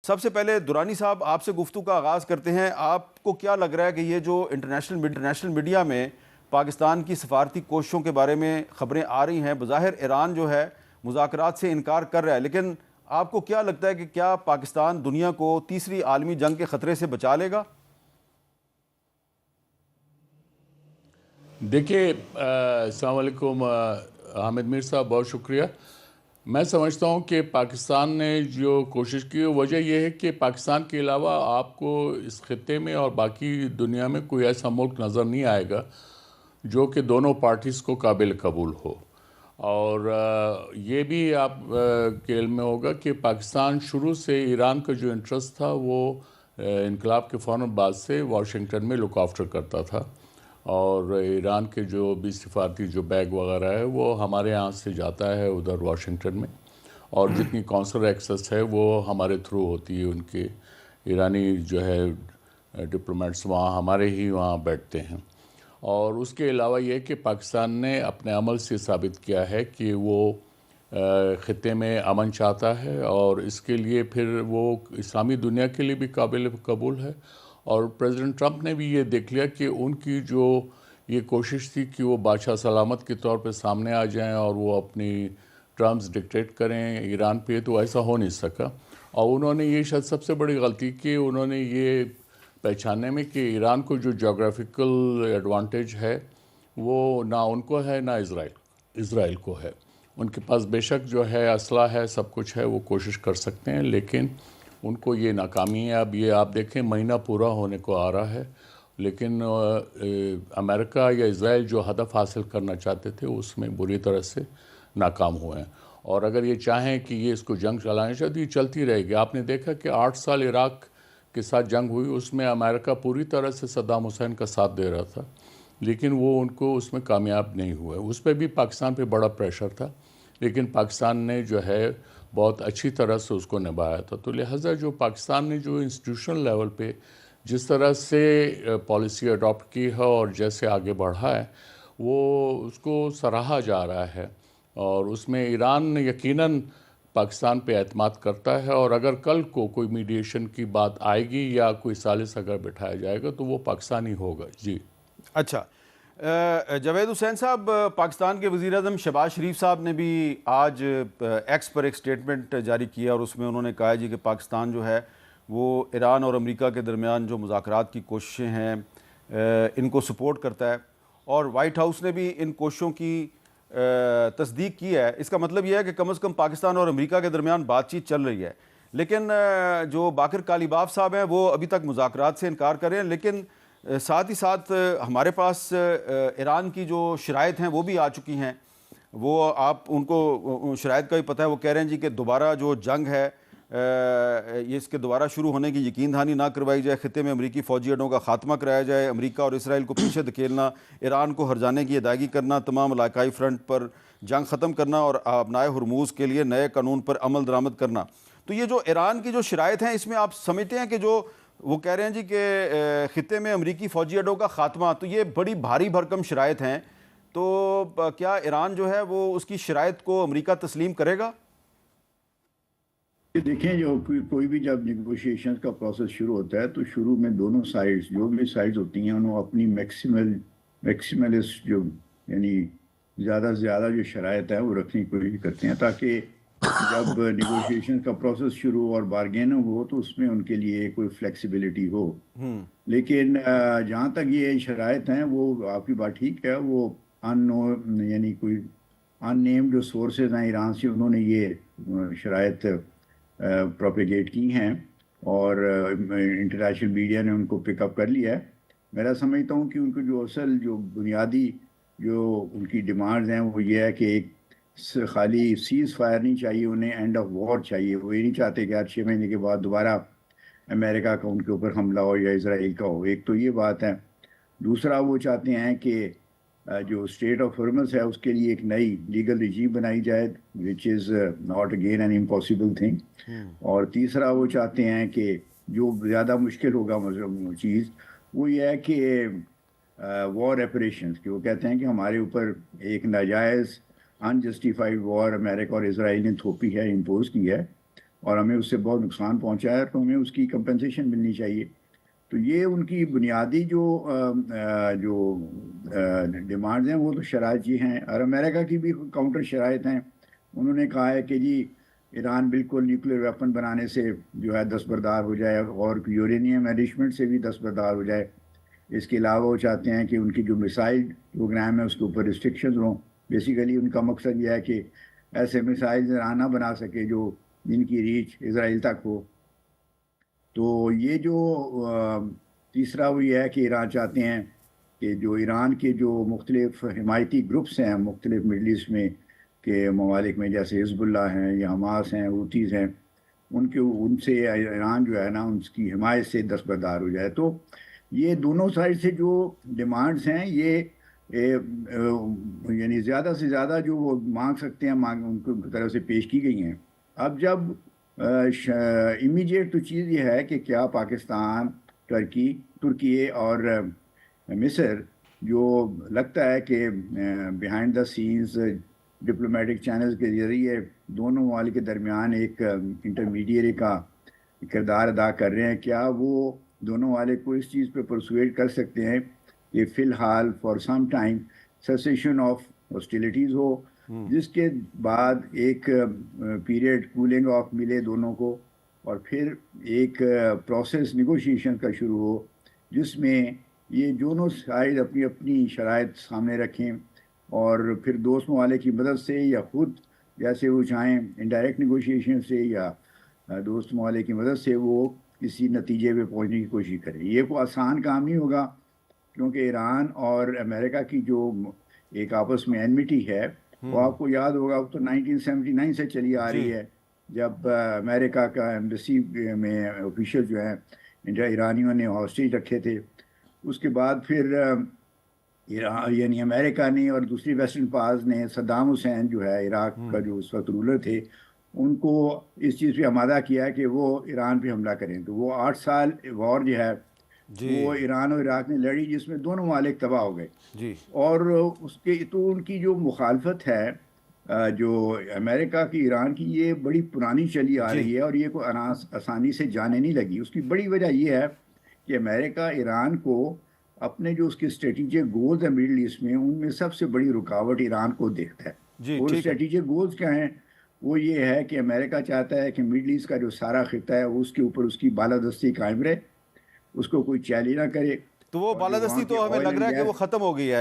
سب سے پہلے درانی صاحب آپ سے گفتگو کا آغاز کرتے ہیں. آپ کو کیا لگ رہا ہے کہ یہ جو انٹرنیشنل میڈیا میں پاکستان کی سفارتی کوششوں کے بارے میں خبریں آ رہی ہیں، بظاہر ایران جو ہے مذاکرات سے انکار کر رہا ہے، لیکن آپ کو کیا لگتا ہے کہ کیا پاکستان دنیا کو تیسری عالمی جنگ کے خطرے سے بچا لے گا؟ دیکھیے السلام علیکم حامد میر صاحب، بہت شکریہ. میں سمجھتا ہوں کہ پاکستان نے جو کوشش کی وجہ یہ ہے کہ پاکستان کے علاوہ آپ کو اس خطے میں اور باقی دنیا میں کوئی ایسا ملک نظر نہیں آئے گا جو کہ دونوں پارٹیز کو قابل قبول ہو. اور یہ بھی آپ کے علم میں ہوگا کہ پاکستان شروع سے ایران کا جو انٹرسٹ تھا وہ انقلاب کے فوراً بعد سے واشنگٹن میں لک آفٹر کرتا تھا، اور ایران کے جو بھی سفارتی جو بیگ وغیرہ ہے وہ ہمارے یہاں سے جاتا ہے ادھر واشنگٹن میں، اور جتنی کونسلر ایکسس ہے وہ ہمارے تھرو ہوتی ہے. ان کے ایرانی جو ہے ڈپلومیٹس وہاں ہمارے ہی وہاں بیٹھتے ہیں. اور اس کے علاوہ یہ کہ پاکستان نے اپنے عمل سے ثابت کیا ہے کہ وہ خطے میں امن چاہتا ہے، اور اس کے لیے پھر وہ اسلامی دنیا کے لیے بھی قابل قبول ہے. اور پریزیڈنٹ ٹرمپ نے بھی یہ دیکھ لیا کہ ان کی جو یہ کوشش تھی کہ وہ بادشاہ سلامت کے طور پہ سامنے آ جائیں اور وہ اپنی ٹرمز ڈکٹیٹ کریں ایران پہ، تو ایسا ہو نہیں سکا. اور انہوں نے یہ شاید سب سے بڑی غلطی کی، انہوں نے یہ پہچاننے میں کہ ایران کو جو جغرافیکل ایڈوانٹیج ہے وہ نہ ان کو ہے نہ اسرائیل کو ہے. ان کے پاس بے شک جو ہے اسلحہ ہے، سب کچھ ہے، وہ کوشش کر سکتے ہیں، لیکن ان کو یہ ناکامی ہے. اب یہ آپ دیکھیں مہینہ پورا ہونے کو آ رہا ہے، لیکن امریکہ یا اسرائیل جو ہدف حاصل کرنا چاہتے تھے اس میں بری طرح سے ناکام ہوئے ہیں. اور اگر یہ چاہیں کہ یہ اس کو جنگ چلانا چاہے تو یہ چلتی رہے گی. آپ نے دیکھا کہ 8 سال عراق کے ساتھ جنگ ہوئی، اس میں امریکہ پوری طرح سے صدام حسین کا ساتھ دے رہا تھا، لیکن وہ ان کو اس میں کامیاب نہیں ہوئے. اس پہ بھی پاکستان پہ بڑا پریشر تھا، لیکن پاکستان نے جو ہے بہت اچھی طرح سے اس کو نبھایا تھا. تو لہٰذا جو پاکستان نے جو انسٹیٹیوشنل لیول پہ جس طرح سے پالیسی اڈاپٹ کی ہے اور جیسے آگے بڑھا ہے، وہ اس کو سراہا جا رہا ہے. اور اس میں ایران یقیناً پاکستان پہ اعتماد کرتا ہے، اور اگر کل کو کوئی میڈیشن کی بات آئے گی یا کوئی ثالث اگر بٹھایا جائے گا تو وہ پاکستانی ہوگا. جی اچھا، جاوید حسین صاحب، پاکستان کے وزیر اعظم شہباز شریف صاحب نے بھی آج ایکس پر ایک سٹیٹمنٹ جاری کیا، اور اس میں انہوں نے کہا جی کہ پاکستان جو ہے وہ ایران اور امریکہ کے درمیان جو مذاکرات کی کوششیں ہیں ان کو سپورٹ کرتا ہے، اور وائٹ ہاؤس نے بھی ان کوششوں کی تصدیق کی ہے. اس کا مطلب یہ ہے کہ کم از کم پاکستان اور امریکہ کے درمیان بات چیت چل رہی ہے. لیکن جو باقر کالیباف صاحب ہیں وہ ابھی تک مذاکرات سے انکار کر رہے ہیں، لیکن ساتھ ہی ساتھ ہمارے پاس ایران کی جو شرائط ہیں وہ بھی آ چکی ہیں. وہ آپ ان کو شرائط کا بھی پتہ ہے، وہ کہہ رہے ہیں جی کہ دوبارہ جو جنگ ہے یہ اس کے دوبارہ شروع ہونے کی یقین دہانی نہ کروائی جائے، خطے میں امریکی فوجی اڈوں کا خاتمہ کرایا جائے، امریکہ اور اسرائیل کو پیچھے دھکیلنا، ایران کو ہرجانے کی ادائیگی کرنا، تمام علاقائی فرنٹ پر جنگ ختم کرنا، اور آبنائے ہرموز کے لیے نئے قانون پر عمل درآمد کرنا. تو یہ جو ایران کی جو شرائط ہیں اس میں آپ سمجھتے ہیں کہ جو وہ کہہ رہے ہیں جی کہ خطے میں امریکی فوجی اڈوں کا خاتمہ، تو یہ بڑی بھاری بھرکم شرائط ہیں، تو کیا ایران جو ہے وہ اس کی شرائط کو امریکہ تسلیم کرے گا؟ دیکھیں، جو کوئی بھی جب نیگوشیشن کا پروسیس شروع ہوتا ہے تو شروع میں دونوں سائڈز جو بھی سائڈز ہوتی ہیں انہوں اپنی میکسیملسٹ جو یعنی زیادہ سے زیادہ جو شرائط ہے وہ رکھنے کی کوشش کرتے ہیں، تاکہ جب نیگوشیشن کا پروسیس شروع اور بارگیننگ ہو تو اس میں ان کے لیے کوئی فلیکسیبلٹی ہو. لیکن جہاں تک یہ شرائط ہیں وہ آپ کی بات ٹھیک ہے، وہ یعنی کوئی ان نیمڈ جو سورسز ہیں ایران سے انہوں نے یہ شرائط پروپیگیٹ کی ہیں، اور انٹرنیشنل میڈیا نے ان کو پک اپ کر لیا ہے. میرا سمجھتا ہوں کہ ان کو جو اصل جو بنیادی جو ان کی ڈیمانڈز ہیں وہ یہ ہے کہ ایک خالی سیز فائر نہیں چاہیے، انہیں اینڈ آف وار چاہیے. وہ یہ نہیں چاہتے کہ ہر 6 مہینے کے بعد دوبارہ امریکہ کا ان کے اوپر حملہ ہو یا اسرائیل کا ہو. ایک تو یہ بات ہے. دوسرا وہ چاہتے ہیں کہ جو اسٹیٹ آف ہرمز ہے اس کے لیے ایک نئی لیگل رجیم بنائی جائے، which is not again an impossible thing. اور تیسرا وہ چاہتے ہیں کہ جو زیادہ مشکل ہوگا چیز وہ یہ ہے کہ وار ریپریشنز، کہ وہ کہتے ہیں کہ ہمارے اوپر ایک ناجائز انجسٹیفائڈ وار امریکہ اور اسرائیل نے تھوپی ہے، امپوز کی ہے، اور ہمیں اس سے بہت نقصان پہنچا ہے، تو ہمیں اس کی کمپنسیشن ملنی چاہیے۔ تو یہ ان کی بنیادی جو ڈیمانڈز ہیں وہ تو شرائط یہ ہیں، اور امریکہ کی بھی کاؤنٹر شرائط ہیں۔ انہوں نے کہا ہے کہ جی ایران بالکل نیوکلیر ویپن بنانے سے جو ہے دستبردار ہو جائے، اور یورینیم انریچمنٹ سے بھی دستبردار ہو جائے۔ اس کے علاوہ وہ چاہتے ہیں کہ ان کی جو میسائل پروگرام ہے اس کے اوپر ریسٹرکشنز ہوں۔ بیسیکلی ان کا مقصد یہ ہے کہ ایسے میسائل ایران نہ بنا سکے جو جن کی ریچ اسرائیل تک ہو۔ تو یہ جو تیسرا وہ یہ ہے کہ ایران چاہتے ہیں کہ جو ایران کے جو مختلف حمایتی گروپس ہیں مختلف مڈل ایسٹ میں کے ممالک میں، جیسے حزب اللہ ہیں یا حماس ہیں، حوتیز ہیں، ان سے ایران جو ہے نا ان کی حمایت سے دستبردار ہو جائے۔ تو یہ دونوں سائڈ سے جو ڈیمانڈز ہیں یہ یعنی زیادہ سے زیادہ جو وہ مانگ سکتے ہیں ان کی طرف سے پیش کی گئی ہیں۔ اب جب امیڈیٹ تو چیز یہ ہے کہ کیا پاکستان، ترکی اور مصر جو لگتا ہے کہ behind the scenes diplomatic channels کے ذریعے دونوں ممالک کے درمیان ایک انٹرمیڈیری کا کردار ادا کر رہے ہیں، کیا وہ دونوں ممالک کو اس چیز پہ پرسویٹ کر سکتے ہیں کہ فی الحال for some time cessation of hostilities ہو، جس کے بعد ایک پیریڈ کولنگ آف ملے دونوں کو، اور پھر ایک پروسیس نیگوشیشن کا شروع ہو جس میں یہ دونوں سائڈ اپنی اپنی شرائط سامنے رکھیں، اور پھر دوست ممالک کی مدد سے یا خود جیسے وہ چاہیں انڈائریکٹ نیگوشیشن سے یا دوست ممالک کی مدد سے وہ کسی نتیجے پہ پہنچنے کی کوشش کریں۔ یہ کوئی آسان کام نہیں ہوگا، کیونکہ ایران اور امریکہ کی جو ایک آپس میں انمیٹی ہے وہ آپ کو یاد ہوگا تو 1979 سے چلی آ رہی ہے، جب امریکہ کا ایمبیسی میں آفیشل جو ہیں ایرانیوں نے ہاسٹیج رکھے تھے۔ اس کے بعد پھر یعنی امریکہ نے اور دوسری ویسٹرن پاورز نے صدام حسین جو ہے عراق کا جو اس وقت رولر تھے ان کو اس چیز پہ آمادہ کیا کہ وہ ایران پہ حملہ کریں۔ تو وہ 8 سال وار جو ہے وہ ایران اور عراق نے لڑی، جس میں دونوں ممالک تباہ ہو گئے۔ اور اس کے تو ان کی جو مخالفت ہے جو امریکہ کی ایران کی، یہ بڑی پرانی چلی آ رہی ہے، اور یہ کوئی آسانی سے جانے نہیں لگی۔ اس کی بڑی وجہ یہ ہے کہ امریکہ ایران کو اپنے جو اس کے اسٹریٹجک گولز ہیں مڈل ایسٹ میں، ان میں سب سے بڑی رکاوٹ ایران کو دیکھتا ہے۔ اور اسٹریٹجک گولز کیا ہیں؟ وہ یہ ہے کہ امریکہ چاہتا ہے کہ مڈل ایسٹ کا جو سارا خطہ ہے وہ اس کے اوپر اس کی بالادستی قائم رہے، اس کو کوئی چیلنج نہ کرے۔ تو وہ بالادستی تو ہمیں لگ رہا ہے کہ وہ ختم ہو گئی ہے۔